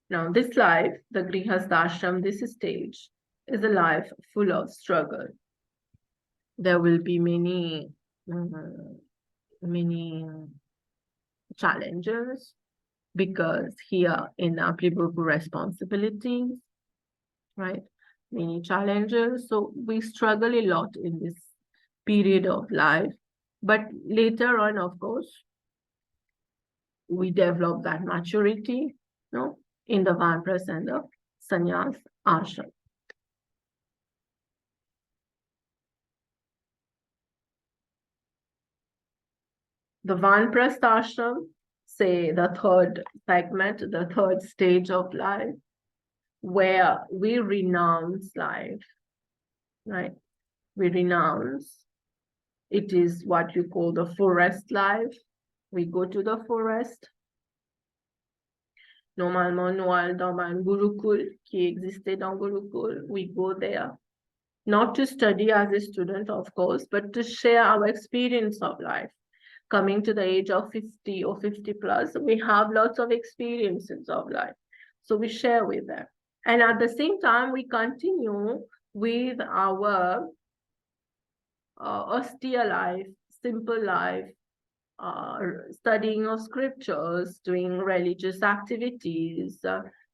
Now, this life, the Grihasthashram, this stage, is a life full of struggle. There will be many challenges, because here in Aplibubu responsibilities, right? Many challenges. So we struggle a lot in this period of life. But later on, of course, we develop that maturity, in the Vanprastha and the Sannyas ashram. The Vanprastha ashram, say the third segment, the third stage of life, where we renounce life, right? We renounce. It is what you call the forest life. We go to the forest. Normalement, nous dans un Gurukul qui existait dans Gurukul. We go there, not to study as a student, of course, but to share our experience of life. Coming to the age of 50 or 50 plus, we have lots of experiences of life. So we share with them. And at the same time, we continue with our austere life, simple life, studying of scriptures, doing religious activities,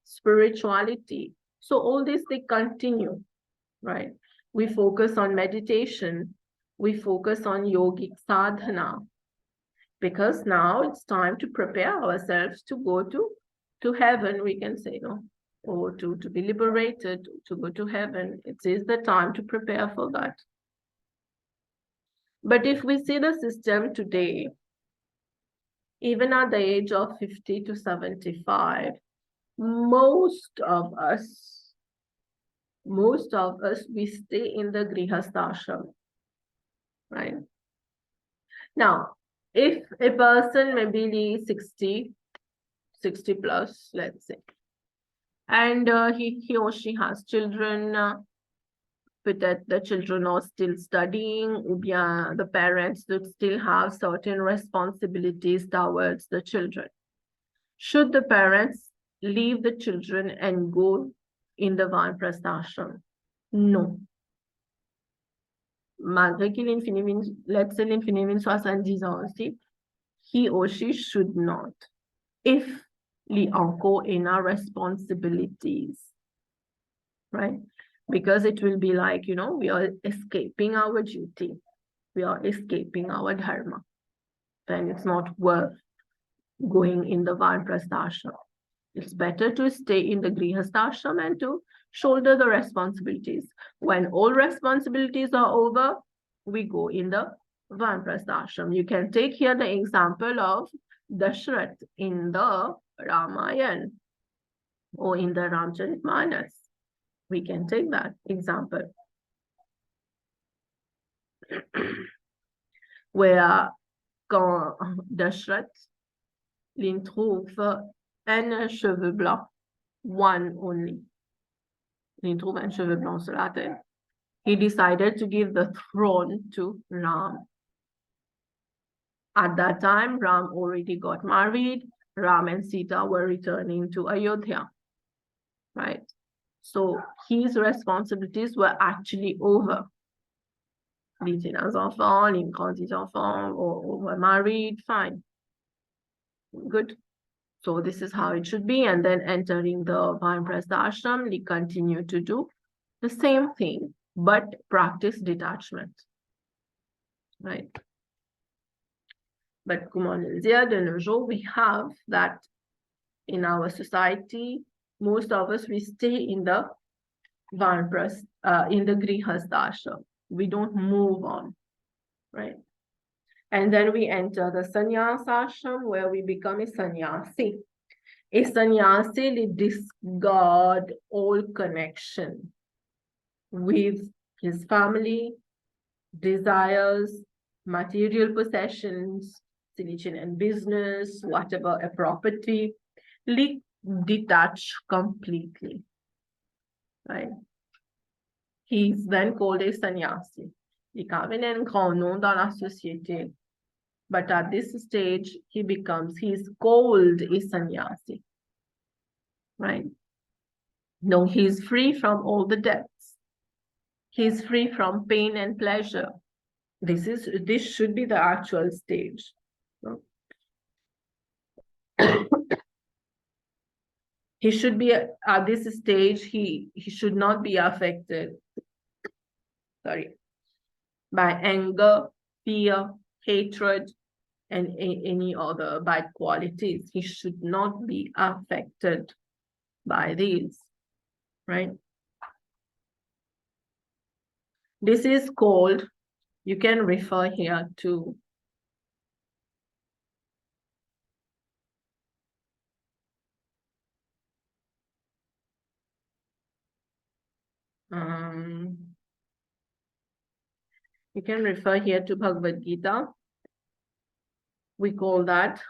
spirituality. So all this, they continue, right? We focus on meditation. We focus on yogic sadhana, because now it's time to prepare ourselves to go to heaven, we can say, or to be liberated, to go to heaven. It is the time to prepare for that. But if we see the system today, even at the age of 50 to 75, most of us, we stay in the Grihasthashram, right? Now, if a person maybe 60 plus, let's say, and he or she has children, but that the children are still studying, or bien the parents that still have certain responsibilities towards the children. Should the parents leave the children and go in the Vanprastha ashram? No. Malgré qu'il let's say l'infiniment 70 ans aussi, he or she should not, if li encore in our responsibilities, right? Because it will be like, we are escaping our duty. We are escaping our dharma. Then it's not worth going in the Vanprastha ashram. It's better to stay in the Grihastha ashram and to shoulder the responsibilities. When all responsibilities are over, we go in the Vanprastha ashram. You can take here the example of Dashrath in the Ramayana or in the Ramcharitmanas. We can take that example. Where quand Dashrath il trouve un cheveu blanc, one only. Il trouve un cheveu blanc sur la tête. He decided to give the throne to Ram. At that time, Ram already got married. Ram and Sita were returning to Ayodhya, right? So his responsibilities were actually over. Les enfants, les grands enfants, or were married, fine. Good. So this is how it should be. And then entering the Vanprastha ashram, we continue to do the same thing, but practice detachment, right? But comme on le dit, de nos jours, we have that in our society. Most of us, we stay in the Vanprastha, in the Grihastha ashram. We don't move on, right? And then we enter the sannyas ashram, where we become a sannyasi. A sannyasi discard all connection with his family, desires, material possessions, religion and business, whatever, a property, detach completely, right? He's then called a sannyasi. Il a un grand nom dans la société. But at this stage, he's called a sannyasi. right? No, he's free from all the depths. He's free from pain and pleasure. This should be the actual stage. He should be at this stage, he should not be affected, by anger, fear, hatred, and any other bad qualities. He should not be affected by these, right? This is called, you can refer here to you can refer here to Bhagavad Gita. We call that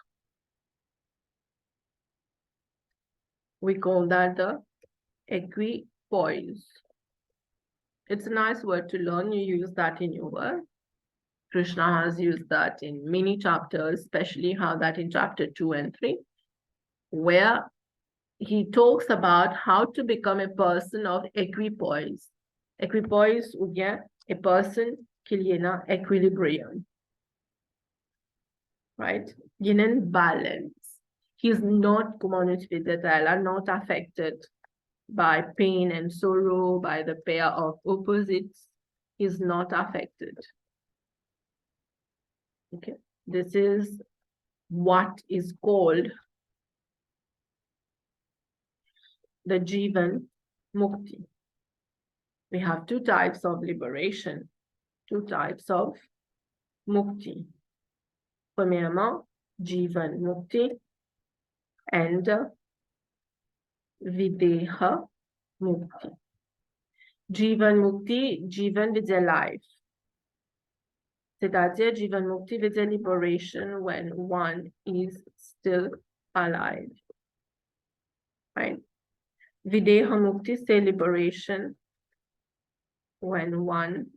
the equipoise. It's a nice word to learn. You use that in your work. Krishna has used that in many chapters, especially how that in chapter 2 and 3, where he talks about how to become a person of equipoise. Equipoise ou bien a person qu'il y ait un equilibrium, right? Il y a une balance. He's not, comme on utilisait là, not affected by pain and sorrow, by the pair of opposites. He's not affected. Okay, this is what is called the Jivan Mukti. We have two types of liberation, two types of Mukti. Premièrement, Jivan Mukti and Videha Mukti. Jivan Mukti, Jivan veut dire life. C'est-à-dire, Jivan Mukti veut dire liberation when one is still alive. Right? Videha Mukti, c'est liberation when one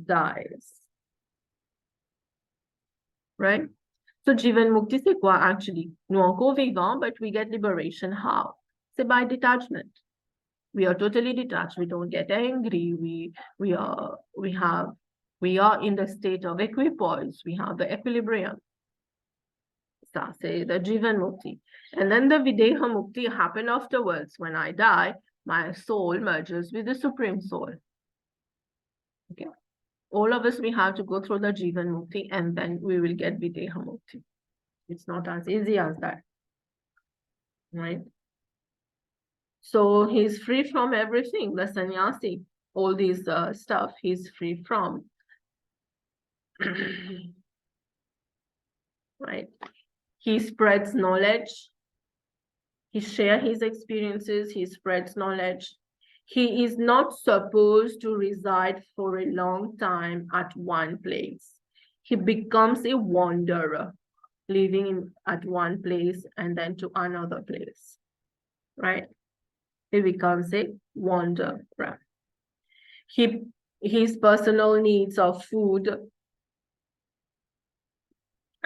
dies. Right? So Jivan Mukti, c'est quoi actually? Nous encore vivants, but we get liberation. How? C'est by detachment. We are totally detached. We don't get angry. We are in the state of equipoise. We have the equilibrium. Ça, c'est the Jivan Mukti. And then the Videha Mukti happen afterwards. When I die, my soul merges with the Supreme Soul. Okay. All of us, we have to go through the Jivan Mukti and then we will get Videha Mukti. It's not as easy as that, right? So he's free from everything, the sannyasi, all these stuff he's free from, right? He spreads knowledge. He shares his experiences. He spreads knowledge. He is not supposed to reside for a long time at one place. He becomes a wanderer, living at one place and then to another place, right? He becomes a wanderer. His personal needs of food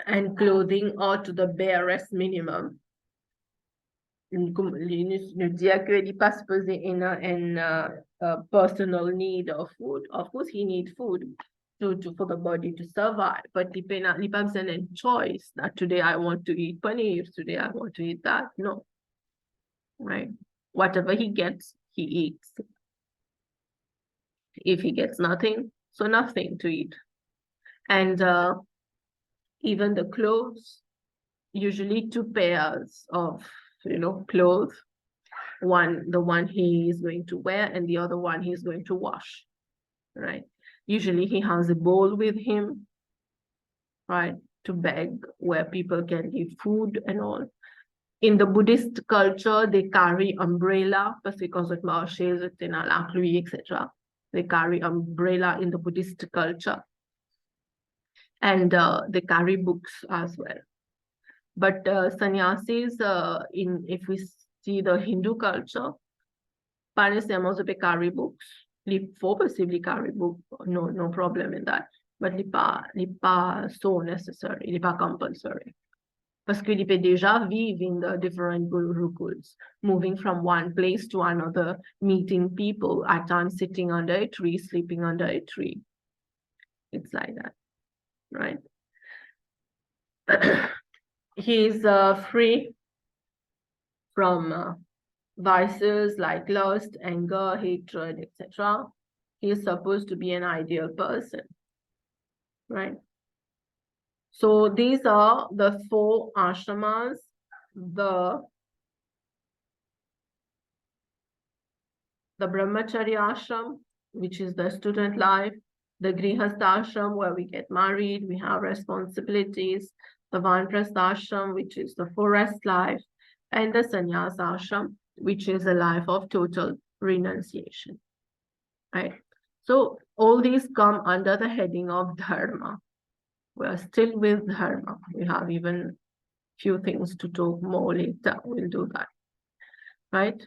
and clothing are to the barest minimum. Nous dire que il pas supposé in a personal need of food. Of course, he needs food for the body to survive, but he pas a choice that today I want to eat paneer, today I want to eat that. No, right? Whatever he gets, he eats. If he gets nothing, so nothing to eat. And even the clothes, usually 2 pairs of clothes, the one he is going to wear and the other one he's going to wash, right? Usually he has a bowl with him, right, to beg where people can give food and all. In the Buddhist culture, they carry umbrella, parce que quand vous marchez, vous êtes dans la pluie, etc. They carry umbrella in the Buddhist culture. And they carry books as well. But sannyasis, if we see the Hindu culture, pas nécessairement they carry books. They possibly carry books, no problem in that. But it's pas so necessary, it's pas compulsory. parce qu'ils peuvent déjà vivre in the different gurukuls, moving from one place to another, meeting people, at times sitting under a tree, sleeping under a tree. It's like that, right? He is free from vices like lust, anger, hatred, etc. He is supposed to be an ideal person, right? So these are the 4 ashramas, the brahmacharya ashram, which is the student life, the grihastha ashram, where we get married, we have responsibilities, the vanaprastha ashram, which is the forest life, and the sannyasa ashram, which is a life of total renunciation, right? So all these come under the heading of dharma. We are still with dharma. We have even few things to talk more later. We'll do that, right?